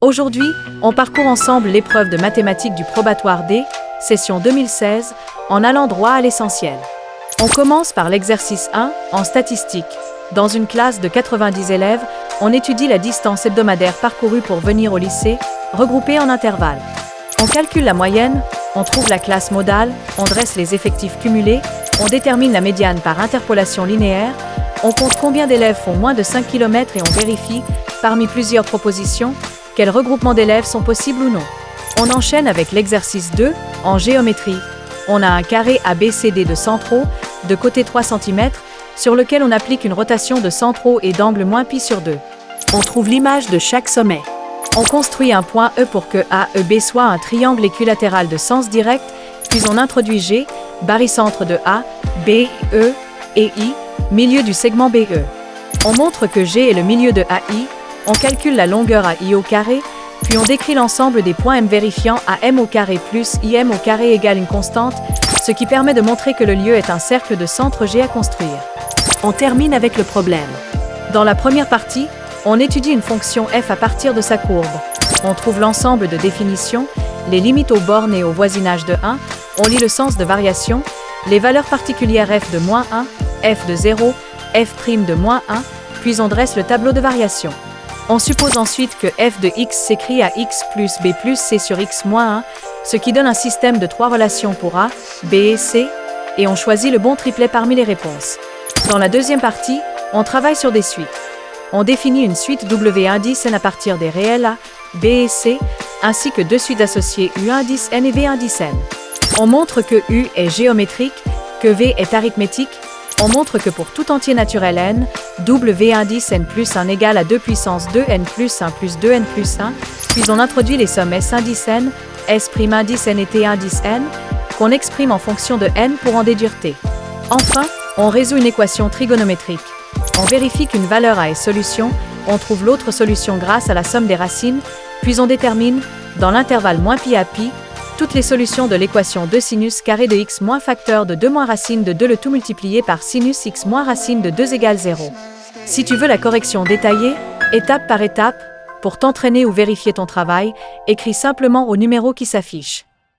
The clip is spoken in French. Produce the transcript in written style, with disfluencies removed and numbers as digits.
Aujourd'hui, on parcourt ensemble l'épreuve de mathématiques du probatoire D, session 2016, en allant droit à l'essentiel. On commence par l'exercice 1, en statistique. Dans une classe de 90 élèves, on étudie la distance hebdomadaire parcourue pour venir au lycée, regroupée en intervalles. On calcule la moyenne, on trouve la classe modale, on dresse les effectifs cumulés, on détermine la médiane par interpolation linéaire, on compte combien d'élèves font moins de 5 km et on vérifie, parmi plusieurs propositions, quels regroupements d'élèves sont possibles ou non. On enchaîne avec l'exercice 2, en géométrie. On a un carré ABCD de centraux, de côté 3 cm, sur lequel on applique une rotation de centraux et d'angle moins π sur 2. On trouve l'image de chaque sommet. On construit un point E pour que AEB soit un triangle équilatéral de sens direct, puis on introduit G, barycentre de A, B, E et I, milieu du segment BE. On montre que G est le milieu de AI, on calcule la longueur AI au carré, puis on décrit l'ensemble des points M vérifiant AM au carré plus IM au carré égale une constante, ce qui permet de montrer que le lieu est un cercle de centre G à construire. On termine avec le problème. Dans la première partie, on étudie une fonction f à partir de sa courbe. On trouve l'ensemble de définitions, les limites aux bornes et au voisinage de 1, on lit le sens de variation, les valeurs particulières f de -1, f de 0, f' de -1, puis on dresse le tableau de variation. On suppose ensuite que f de x s'écrit à x plus b plus c sur x moins 1, ce qui donne un système de 3 relations pour a, b et c, et on choisit le bon triplet parmi les réponses. Dans la deuxième partie, on travaille sur des suites. On définit une suite W indice n à partir des réels a, b et c, ainsi que deux suites associées U indice n et V indice n. On montre que U est géométrique, que V est arithmétique. On montre que pour tout entier naturel n, W indice n plus 1 égale à 2 puissance 2n plus 1 plus 2n plus 1, puis on introduit les sommes S indice n, S' indice n et T indice n, qu'on exprime en fonction de n pour en déduire T. Enfin, on résout une équation trigonométrique. On vérifie qu'une valeur A est solution, on trouve l'autre solution grâce à la somme des racines, puis on détermine, dans l'intervalle moins π à π, toutes les solutions de l'équation 2 sinus carré de x moins facteur de 2 moins racine de 2 le tout multiplié par sinus x moins racine de 2 égale 0. Si tu veux la correction détaillée, étape par étape, pour t'entraîner ou vérifier ton travail, écris simplement au numéro qui s'affiche.